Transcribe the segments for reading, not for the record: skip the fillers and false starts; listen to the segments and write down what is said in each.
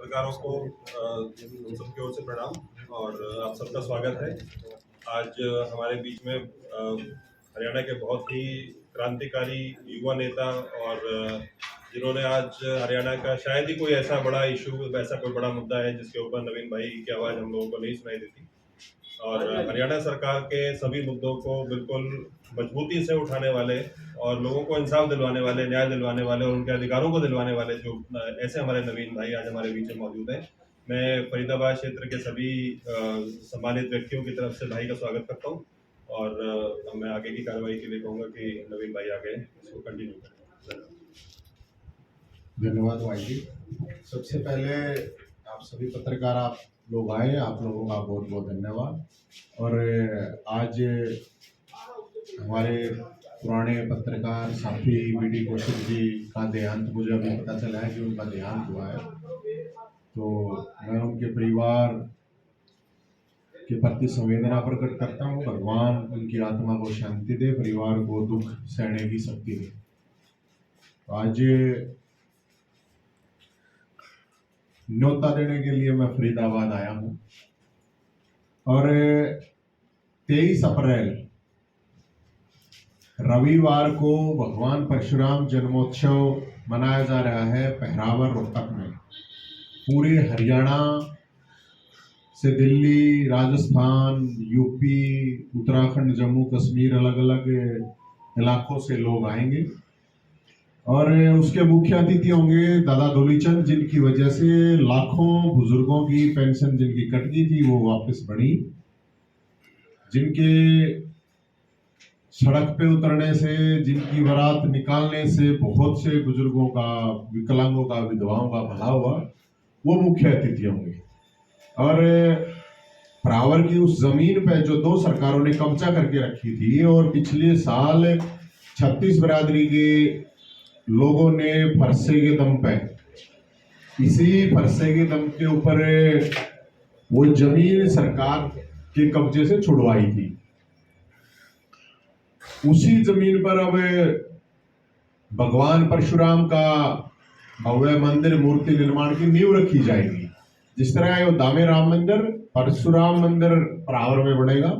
पत्रकारों को हम सबकी ओर से प्रणाम और आप सबका स्वागत है। आज हमारे बीच में हरियाणा के बहुत ही क्रांतिकारी युवा नेता और जिन्होंने आज हरियाणा का शायद ही कोई ऐसा बड़ा इशू, ऐसा कोई बड़ा मुद्दा है जिसके ऊपर नवीन भाई की आवाज़ हम लोगों को नहीं सुनाई देती, और हरियाणा सरकार के सभी मुद्दों को बिल्कुल मजबूती से उठाने वाले और लोगों को इंसाफ दिलवाने वाले, न्याय दिलवाने वाले और उनके अधिकारों को दिलवाने वाले जो ऐसे हमारे नवीन भाई आज हमारे बीच में मौजूद हैं। मैं फरीदाबाद क्षेत्र के सभी सम्मानित व्यक्तियों की तरफ से भाई का स्वागत करता हूँ और मैं आगे की कार्रवाई के लिए कहूँगा कि नवीन भाई आगे इसको कंटिन्यू करें। धन्यवाद भाई जी। सबसे पहले आप सभी पत्रकार आप लोग आए, आप लोगों का बहुत बहुत धन्यवाद। और आज हमारे पुराने पत्रकार साथी बीडी कौशिक जी का देहांत मुझे अभी पता चला है कि उनका देहांत हुआ है, तो मैं उनके परिवार के प्रति संवेदना प्रकट करता हूँ। भगवान उनकी आत्मा को शांति दे, परिवार को दुख सहने की शक्ति दे। तो आज न्योता देने के लिए मैं फरीदाबाद आया हूँ और 23 अप्रैल रविवार को भगवान परशुराम जन्मोत्सव मनाया जा रहा है पहरावर रोहतक में। पूरे हरियाणा से दिल्ली, राजस्थान, यूपी, उत्तराखंड, जम्मू कश्मीर, अलग अलग इलाकों से लोग आएंगे और उसके मुख्य अतिथि होंगे दादा धूलीचंद, जिनकी वजह से लाखों बुजुर्गों की पेंशन जिनकी कट गई थी वो वापस बढ़ी, जिनके सड़क पे उतरने से, जिनकी बारात निकालने से बहुत से बुजुर्गों का, विकलांगों का, विधवाओं का भला हुआ, वो मुख्य अतिथि होंगे। और परावर की उस जमीन पे जो 2 सरकारों ने कब्जा करके रखी थी और पिछले साल 36 बिरादरी के लोगों ने फरसे के दम पे, इसी फरसे के दम के ऊपर वो जमीन सरकार के कब्जे से छुड़वाई थी। उसी जमीन पर अब भगवान परशुराम का भव्य मंदिर, मूर्ति निर्माण की नींव रखी जाएगी। जिस तरह अयोध्या में राम मंदिर, परशुराम मंदिर परावर में बनेगा,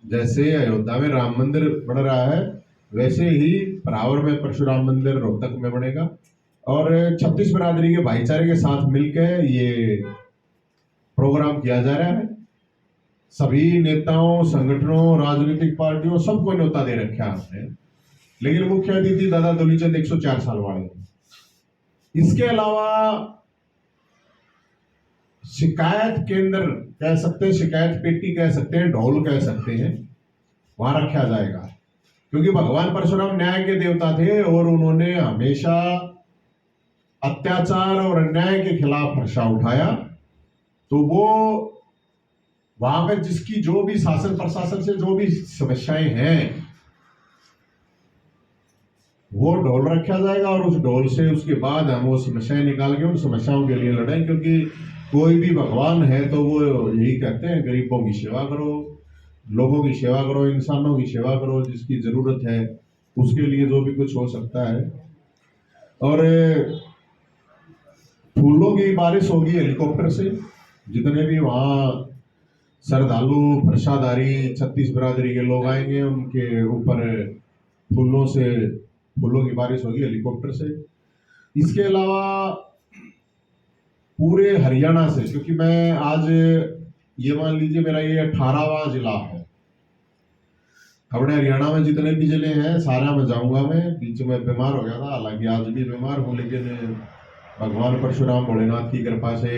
जैसे अयोध्या में राम मंदिर बन रहा है वैसे ही परावर में परशुराम मंदिर रोहतक में बनेगा। और 36 बिरादरी के भाईचारे के साथ मिलकर ये प्रोग्राम किया जा रहा है। सभी नेताओं, संगठनों, राजनीतिक पार्टियों सबको न्योता दे रखा है हमने, लेकिन मुख्य अतिथि दादा धूलीचंद 104 साल वाले। इसके अलावा शिकायत केंद्र कह सकते हैं, शिकायत पेटी कह सकते हैं, ढोल कह सकते हैं, वहां रखा जाएगा, क्योंकि भगवान परशुराम न्याय के देवता थे और उन्होंने हमेशा अत्याचार और अन्याय के खिलाफ हर्षा उठाया। तो वो वहां पर जिसकी जो भी शासन प्रशासन से जो भी समस्याएं हैं वो ढोल रखा जाएगा और उस ढोल से उसके बाद हम वो समस्याएं निकाल के उन समस्याओं के लिए लड़ें। क्योंकि कोई भी भगवान है तो वो यही कहते हैं, गरीबों की सेवा करो, लोगों की सेवा करो, इंसानों की सेवा करो, जिसकी जरूरत है उसके लिए जो भी कुछ हो सकता है। और फूलों की बारिश होगी हेलीकॉप्टर से, जितने भी वहाँ श्रद्धालु, प्रसादारी, 36 बिरादरी के लोग आएंगे, उनके ऊपर फूलों की बारिश होगी हेलीकॉप्टर से। इसके अलावा पूरे हरियाणा से, क्योंकि मैं आज ये मान लीजिए मेरा ये 18वां जिला है, अपने हरियाणा में जितने भी जिले हैं सारा में जाऊंगा। मैं बीच में बीमार हो गया था, हालांकि आज भी बीमार हूँ, लेकिन भगवान परशुराम भोलेनाथ की कृपा से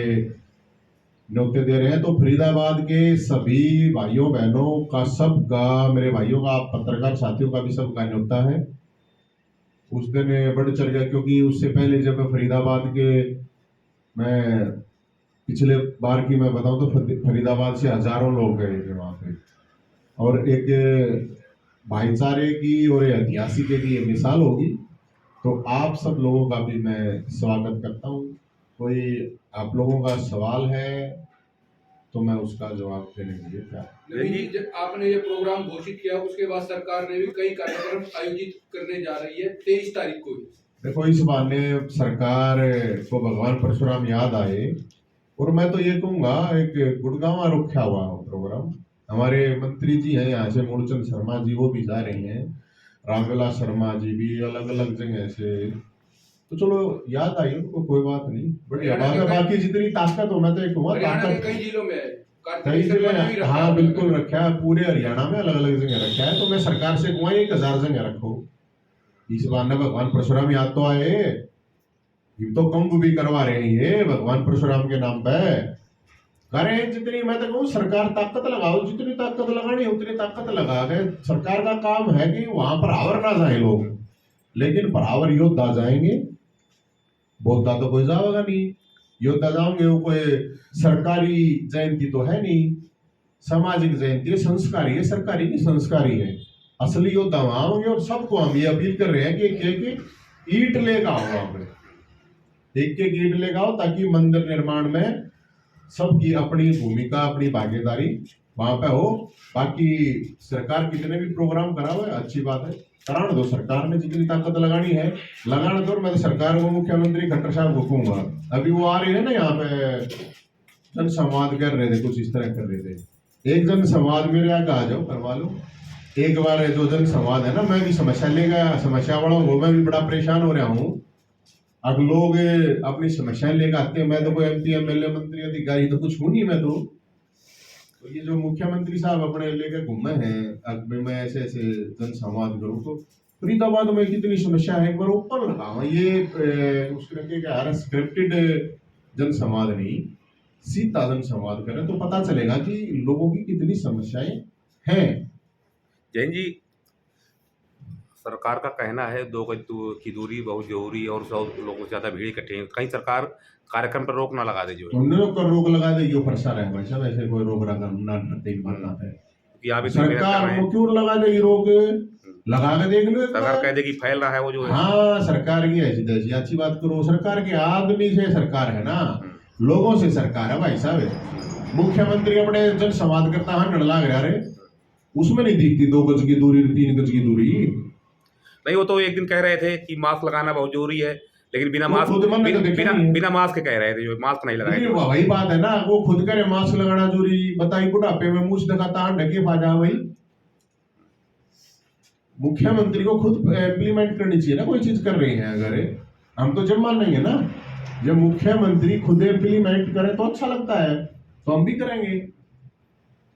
न्योते दे रहे हैं। तो फरीदाबाद के सभी भाइयों बहनों का, सबका, मेरे भाइयों का, पत्रकार साथियों का भी सबका न्योता है। उस दिन बढ़ चढ़ गया, क्योंकि उससे पहले जब फरीदाबाद के, मैं पिछले बार की मैं बताऊं तो फरीदाबाद से हजारों लोग गए थे वहां पे, और एक भाईचारे की और ऐतिहासिक की मिसाल होगी। तो आप सब लोगों का भी मैं स्वागत करता हूँ। कोई आप लोगों का सवाल है तो मैं उसका जवाब देने के लिए तैयार। जब आपने ये प्रोग्राम घोषित किया उसके बाद सरकार ने भी कई कार्यक्रम आयोजित करने जा रही है 23 तारीख को। देखो इस बहाने सरकार को भगवान परशुराम याद आए। और मैं तो ये कहूंगा, एक गुड़गांव रखा हुआ हो प्रोग्राम, हमारे मंत्री जी हैं यहाँ से, मूलचंद शर्मा जी, वो भी जा रहे हैं, रामविलास शर्मा जी भी अलग अलग जगह से। तो चलो याद आई उनको, कोई बात नहीं, बढ़िया बात है। बाकी जितनी ताकत हो, मैं तो एक कहूँगा हरियाणा के ताकत कई जिलों में है, कई कार्तिक जिले, शर्मा ने भी रखा हाँ है। बिल्कुल रखा है, पूरे हरियाणा में अलग अलग जगह रखा है। तो मैं सरकार से कहूँगा 1000 जगह रखो, इस बहाने भगवान परशुराम याद तो आए। ये तो कुंभ भी करवा रहे हैं ये भगवान परशुराम के नाम पे। करें जितनी, मैं तो कहूँ सरकार ताकत लगाओ, जितनी ताकत लगानी है उतनी ताकत लगा के। सरकार का काम है कि वहां पर आवर ना जाए लोग, लेकिन परावर योद्धा जाएंगे, बोलता तो कोई जाएगा नहीं। योद्धा जाओगे, वो कोई सरकारी जयंती तो है नहीं, सामाजिक जयंती है, संस्कारी है, सरकारी नहीं संस्कारी है। असली योद्धा वहां होंगे। और सबको हम ये अपील कर रहे हैं कि एक ईट लेकर आओ वहां पे, एक ईट लेकर आओ, ताकि मंदिर निर्माण में सबकी अपनी भूमिका, अपनी भागीदारी वहां पे हो। बाकी सरकार कितने भी प्रोग्राम करा हुआ है, अच्छी बात है, कराने दो। सरकार ने जितनी ताकत लगानी है लगाने दो। मैं तो सरकार को, मुख्यमंत्री खट्टर साहब को कहूंगा, अभी वो आ रही है ना यहाँ पे, जन संवाद कर रहे थे, कुछ इस तरह कर रहे थे, एक जन संवाद मेरे आगे आ जाओ, करवा लो एक बार। जो जन संवाद है ना, मैं भी समस्या लेगा, समस्या वाला हूँ, मैं भी बड़ा परेशान हो रहा हूँ। अब लोग अपनी समस्याएं लेकर आते हैं, मैं तो कोई एमपी एमएलए मंत्री अधिकारी तो कुछ हूं नहीं मैं तो ये जो मुख्यमंत्री साहब अपने लेकर घूमे हैं, अब मैं ऐसे ऐसे जन संवाद करूं, तो फरीदाबाद में कितनी समस्या है, एक बार ऊपर लगाओ ये उसके क्या स्क्रिप्टेड जन संवाद नहीं, सीधा जन संवाद करें तो पता चलेगा कि लोगों की कितनी समस्याएं हैं। जैन जी, सरकार का कहना है 2 गज की दूरी बहुत जरूरी है और 100 लोगों से ज्यादा भीड़ इकट्ठे है। कहीं सरकार कार्यक्रम पर रोक ना लगा दे जो है, उन्होंने पर रोक लगा दे, यो फरसा रहे भाई साहब, ऐसे कोई रोक रहा ना डरते ही मानना है। कि आप इतनी मेहनत कर सरकार रहे हैं, वो क्यों लगा देगी रोक, लगा के देख लो एक सरकार बार। कह दे कि फैल रहा है वो जो है। हाँ, सरकार की ऐसी तैसी अच्छी बात करो, सरकार के आदमी से सरकार है ना, लोगों से सरकार है भाई साहब। मुख्यमंत्री अपने जन संवाद करता है, लग रहा रे, उसमें नहीं दिखती 2 गज की दूरी, 3 गज की दूरी। नहीं, वो तो एक दिन कह रहे थे कि मास्क लगाना बहुत जरूरी है, लेकिन बिना वो मास्क खुद मन ने तो देखा नहीं है। बिना मास्क के कह रहे थे, जो मास्क नहीं लगाए नहीं, थे। वही बात है ना, वो खुद करे मास्क लगाना जरूरी, बताइए बुढ़ापे में मुंह दिखाता है ढके फाजा भाई। मुख्यमंत्री को खुद इम्प्लीमेंट करनी चाहिए ना, कोई चीज कर रही है अगर, हम तो जब मान नहीं है ना, जब मुख्यमंत्री खुद इम्प्लीमेंट करे तो अच्छा लगता है, तो हम भी करेंगे,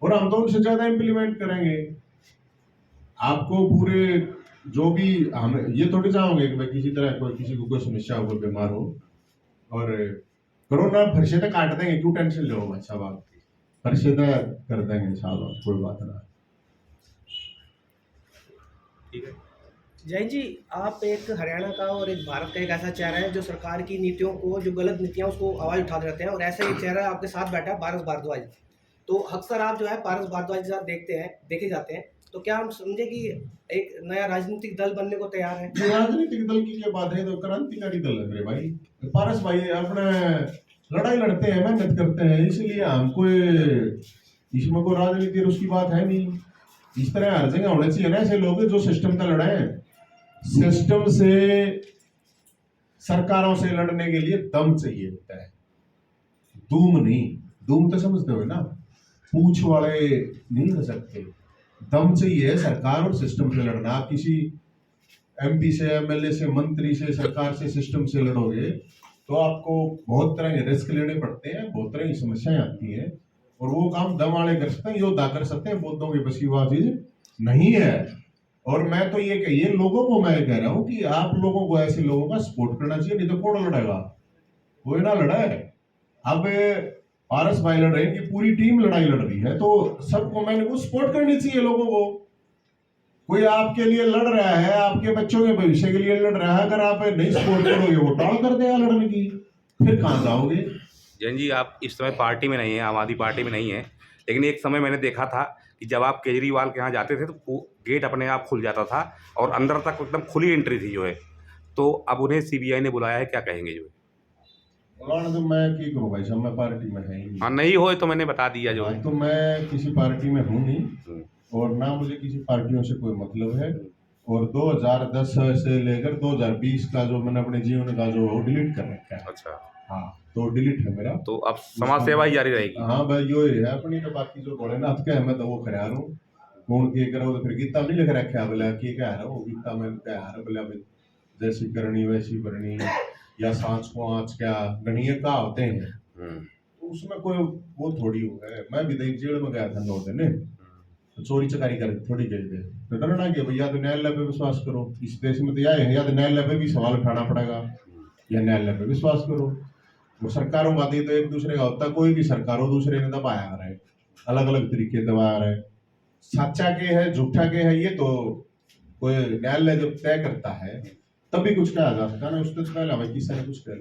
और हम तो उनसे ज्यादा इम्प्लीमेंट करेंगे। आपको पूरे जो भी, हम ये थोड़ी चाहोगे कि भाई किसी तरह कोई, किसी को कोई समस्या हो, कोई बीमार हो, और कोरोना फिर से तो काट देंगे, क्यों टेंशन लो भाई साहब, आप फिर से तो कर देंगे साहब, कोई बात ना। ठीक है। जैन जी, आप एक हरियाणा का और एक भारत का एक ऐसा चेहरा है जो सरकार की नीतियों को, जो गलत नीतियां उसको आवाज उठाते रहते हैं, और ऐसा एक चेहरा आपके साथ बैठा है, पारस भारद्वाज। तो अक्सर आप जो है पारस भारद्वाज के साथ देखे जाते हैं, तो क्या हम समझे कि एक नया राजनीतिक दल बनने को तैयार है? राजनीतिक दल की क्या बात है, तो क्रांतिकारी दल है मेरे भाई। पारस भाई अपने लड़ाई लड़ते हैं, मेहनत करते हैं, इसलिए हमको इसमें कोई राजनीति उसकी बात है नहीं। इस तरह हर जगह होने चाहिए ना ऐसे लोग जो सिस्टम का लड़े हैं, सिस्टम से, सरकारों से लड़ने के लिए दम चाहिए होता है, दूम नहीं। दूम तो समझते हो ना, पूछ वाले नहीं लड़ सकते, दम चाहिए सरकार और सिस्टम से लड़ना। आप किसी एमपी से, एमएलए से, मंत्री से, सरकार से, सिस्टम से लड़ोगे तो आपको बहुत तरह के रिस्क लेने पड़ते हैं, बहुत तरह की समस्याएं आती हैं, और वो काम दम वाले कर सकते हैं, योद्धा कर सकते हैं, बौद्धों की बसी हुआ चीज नहीं है। और मैं तो ये कहिए लोगों को, मैं कह रहा हूँ कि आप लोगों को ऐसे लोगों का सपोर्ट करना चाहिए, नहीं तो कौन लड़ेगा, कोई ना लड़े। अब पारस भाई लड़ रहे हैं कि पूरी टीम लड़ाई लड़ रही है, तो सबको मैंने को सपोर्ट करनी चाहिए लोगों को। कोई आपके लिए लड़ रहा है, आपके बच्चों के भविष्य के लिए लड़ रहा है, अगर आप नहीं सपोर्ट करोगे वो टाल कर देगा लड़ने की, फिर कहां जाओगे। जैन जी, आप इस समय पार्टी में नहीं है, आम आदमी पार्टी में नहीं है, लेकिन एक समय मैंने देखा था कि जब आप केजरीवाल के यहाँ जाते थे तो गेट अपने आप खुल जाता था और अंदर तक एकदम खुली एंट्री थी जो है। तो अब उन्हें सीबीआई ने बुलाया है, क्या कहेंगे जो है? तो मैं की करूं भाई साहब, मैं पार्टी में है ही नहीं। हाँ, नहीं हो तो मैंने बता दिया जो है। तो मैं किसी पार्टी में हूं नहीं, और ना मुझे किसी पार्टियों से कोई मतलब है। और 2010 से लेकर 2020 का जो मैंने अपने जीवन का जो डिलीट कर रखा है। अच्छा, हाँ, तो डिलीट है मेरा। तो अब समाज सेवा ही जारी रहेगी। हाँ भाई, यो ही है अपनी, तो बाकी जो भोलेनाथ के है मैं तो वो करा रहा हूँ। कौन के करो तो फिर गीता भी लिख रखा है बोला कि कह रहा हूँ गीता में कह रहा है बोला भाई जैसी करनी वैसी भरनी, या सांच को आँच क्या गणीय का होते हैं। उसमें कोई वो थोड़ी हो है। मैं भी दही जेल में गया था 9 दिन, तो चोरी चकारी कर थोड़ी गए थे, तो डरना कि भैया तो न्यायालय पे विश्वास करो। इस देश में तो यह है, या तो न्यायालय पे भी सवाल उठाना पड़ेगा या न्यायालय पे विश्वास करो। वो सरकारों का तो एक दूसरे का होता, कोई भी सरकार हो दूसरे ने दबाया रहे, अलग अलग तरीके दबाया रहे। सच्चा के है झूठा के है, ये तो कोई न्यायालय जब तय करता है तभी कुछ कहा जा सकता है ना, उससे पहले हमें किसी ने कुछ कह